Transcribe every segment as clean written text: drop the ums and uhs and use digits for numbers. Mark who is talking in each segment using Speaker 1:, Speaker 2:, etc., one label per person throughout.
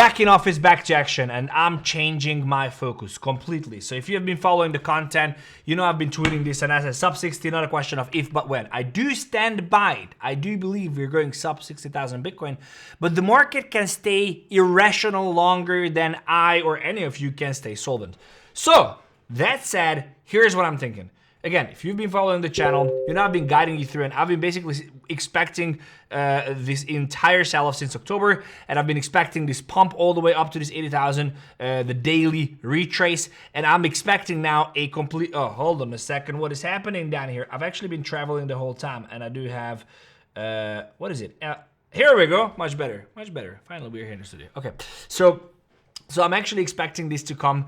Speaker 1: backing off his back to action, and I'm changing my focus completely. So if you have been following the content, you know I've been tweeting this, and as a sub 60, not a question of if but when. I do stand by it. I do believe we're going sub 60,000 Bitcoin, but the market can stay irrational longer than I or any of you can stay solvent. So that said, here's what I'm thinking. Again, if you've been following the channel, you know I've been guiding you through, and I've been basically expecting this entire sell-off since October, and I've been expecting this pump all the way up to this 80,000, the daily retrace, and I'm expecting now a complete, oh, hold on a second, what is happening down here? I've actually been traveling the whole time, and I do have, what is it? Here we go, much better, finally we're here in the studio. Okay, so I'm actually expecting this to come,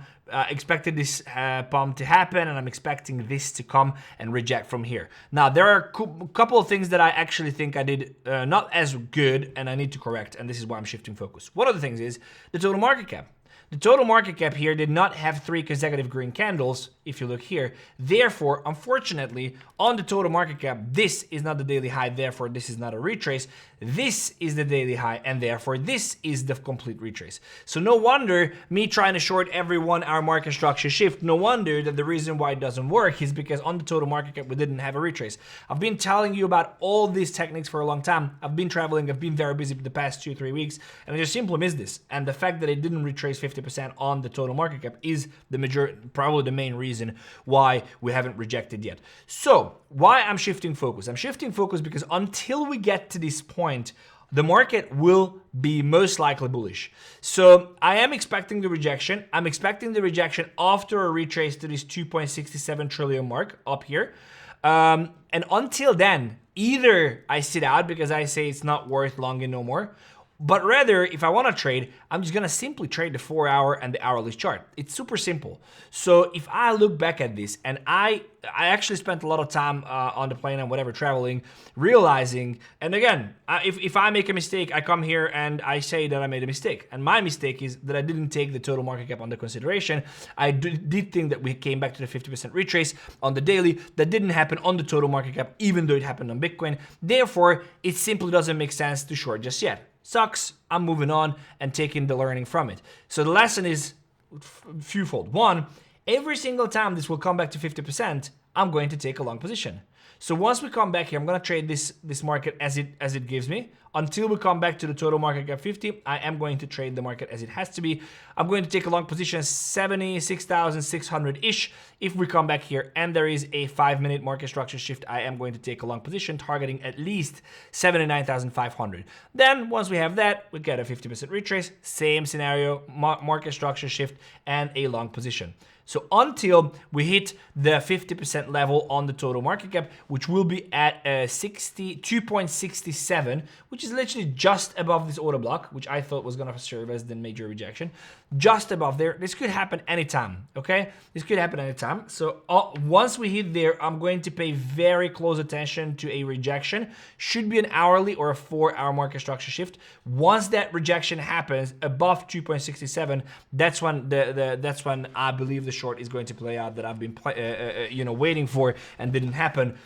Speaker 1: expected this pump to happen, and I'm expecting this to come and reject from here. Now, there are a couple of things that I actually think I did not as good, and I need to correct, and this is why I'm shifting focus. One of the things is the total market cap. The total market cap here did not have 3 consecutive green candles, if you look here. Therefore, unfortunately, on the total market cap, this is not the daily high, therefore this is not a retrace. This is the daily high, and therefore this is the complete retrace. So no wonder me trying to short every 1 hour market structure shift, no wonder that the reason why it doesn't work is because on the total market cap, we didn't have a retrace. I've been telling you about all these techniques for a long time. I've been traveling, I've been very busy the past 2-3 weeks, and I just simply missed this. And the fact that it didn't retrace 50% on the total market cap is probably the main reason why we haven't rejected yet. So why I'm shifting focus? I'm shifting focus because until we get to this point, the market will be most likely bullish. So I am expecting the rejection. I'm expecting the rejection after a retrace to this 2.67 trillion mark up here. And until then, either I sit out because I say it's not worth longing no more, but rather, if I want to trade, I'm just going to simply trade the 4 hour and the hourly chart. It's super simple. So if I look back at this, and I actually spent a lot of time on the plane and whatever traveling, realizing, and again, if I make a mistake, I come here and I say that I made a mistake. And my mistake is that I didn't take the total market cap under consideration. I did think that we came back to the 50% retrace on the daily. That didn't happen on the total market cap, even though it happened on Bitcoin. Therefore, it simply doesn't make sense to short just yet. Sucks, I'm moving on and taking the learning from it. So the lesson is fewfold. One, every single time this will come back to 50%, I'm going to take a long position. So once we come back here, I'm going to trade this market as it gives me. Until we come back to the total market cap 50, I am going to trade the market as it has to be. I'm going to take a long position 76,600-ish. If we come back here and there is a 5-minute market structure shift, I am going to take a long position targeting at least 79,500. Then once we have that, we get a 50% retrace, same scenario, market structure shift and a long position. So until we hit the 50% level on the total market cap, which will be at 2.67, which is literally just above this order block, which I thought was going to serve as the major rejection, just above there. This could happen anytime, okay? This could happen anytime. So once we hit there, I'm going to pay very close attention to a rejection. Should be an hourly or a 4-hour market structure shift. Once that rejection happens above 2.67, that's when that's when I believe the short is going to play out that I've been waiting for and didn't happen.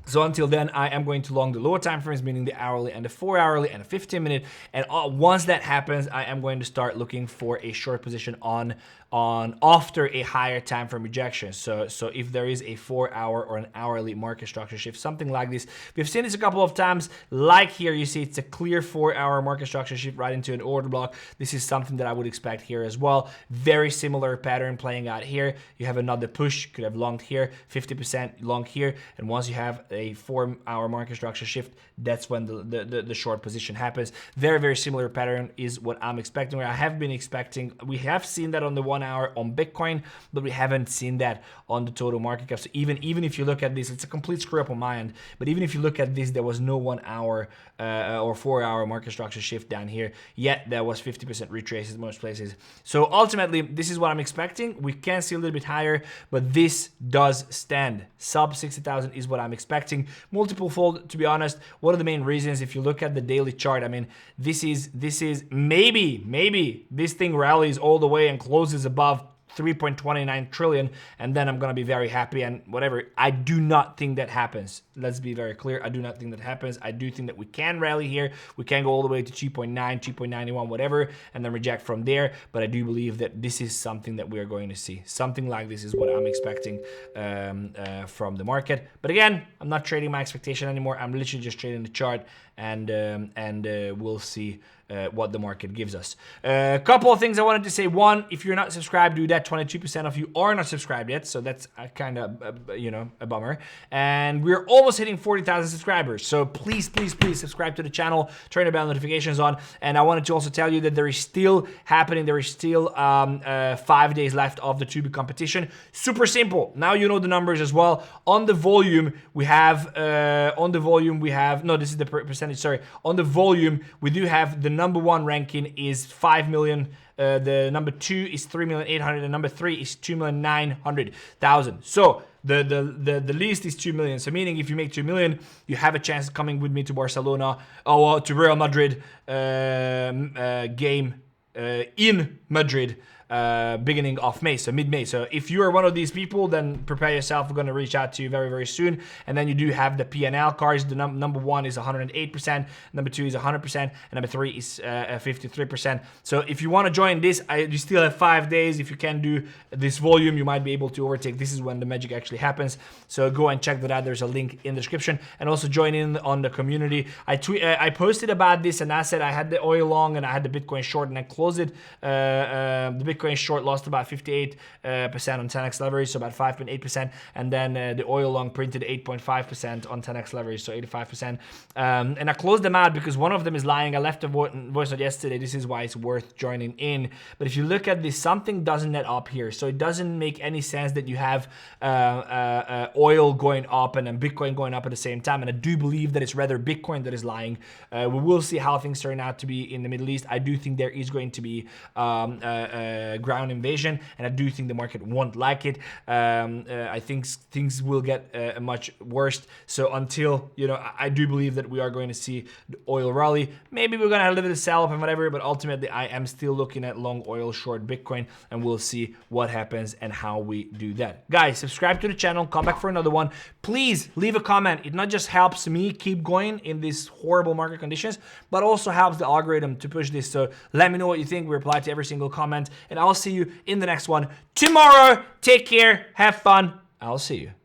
Speaker 1: So until then, I am going to long the lower time frames, meaning the hourly and the 4-hourly and a 15-minute. And once that happens, I am going to start looking for a short position on after a higher time frame rejection. So if there is a 4-hour or an hourly market structure shift, something like this. We've seen this a couple of times. Like here, you see it's a clear 4-hour market structure shift right into an order block. This is something that I would expect here as well. Very similar pattern playing out here. You have another push, could have longed here, 50% long here, and once you have a 4-hour market structure shift, that's when the short position happens. Very, very similar pattern is what I'm expecting, where I have been expecting. We have seen that on the 1 hour on Bitcoin, but we haven't seen that on the total market cap. So even if you look at this, it's a complete screw up on my end, but even if you look at this, there was no 1 hour or 4-hour market structure shift down here, yet there was 50% retraces in most places. So ultimately, this is what I'm expecting. We can see a little bit higher, but this does stand. Sub 60,000 is what I'm expecting. Multiple fold, to be honest. What are the main reasons? If you look at the daily chart, I mean, this is maybe this thing rallies all the way and closes above 3.29 trillion, and then I'm gonna be very happy and whatever. I do not think that happens. Let's be very clear. I do not think that happens. I do think that we can rally here. We can go all the way to 2.9, 2.91, whatever, and then reject from there. But I do believe that this is something that we are going to see. Something like this is what I'm expecting from the market. But again, I'm not trading my expectation anymore. I'm literally just trading the chart, and we'll see what the market gives us. A couple of things I wanted to say. One, if you're not subscribed, do that. 22% of you are not subscribed yet, so that's kind of a bummer. And we're almost hitting 40,000 subscribers, so please subscribe to the channel, turn the bell notifications on. And I wanted to also tell you that there is still happening. There is still 5 days left of the 𝗬𝗢𝗡 competition. Super simple. Now you know the numbers as well. On the volume we have no, this is the percentage, sorry. On the volume we do have the number 1 ranking is 5 million. The number 2 is 3,800,000, and number 3 is 2,900,000. So the least is 2 million. So meaning if you make 2 million, you have a chance of coming with me to Barcelona or to Real Madrid game in Madrid. Beginning of May, so mid-May. So if you are one of these people, then prepare yourself. We're going to reach out to you very, very soon. And then you do have the PNL cards. The number 1 is 108%, number 2 is 100%, and number 3 is 53%. So if you want to join this, you still have 5 days. If you can do this volume, you might be able to overtake. This is when the magic actually happens. So go and check that out. There's a link in the description, and also join in on the community. I posted about this, and I said I had the oil long and I had the Bitcoin short, and I closed it. The Bitcoin short lost about 58% on 10x leverage, so about 5.8%, and then the oil long printed 8.5% on 10x leverage, so 85%. And I closed them out because one of them is lying. I left a voice note yesterday. This is why it's worth joining in. But if you look at this, something doesn't net up here, so it doesn't make any sense that you have oil going up and then Bitcoin going up at the same time. And I do believe that it's rather Bitcoin that is lying. We will see how things turn out to be in the Middle East. I do think there is going to be ground invasion, and I do think the market won't like it. I think things will get much worse. So until, I do believe that we are going to see the oil rally. Maybe we're going to have a little bit of sell up and whatever, but ultimately I am still looking at long oil, short Bitcoin, and we'll see what happens and how we do that. Guys, subscribe to the channel, come back for another one. Please leave a comment. It not just helps me keep going in these horrible market conditions, but also helps the algorithm to push this. So let me know what you think. We reply to every single comment, and I'll see you in the next one tomorrow. Take care, have fun. I'll see you.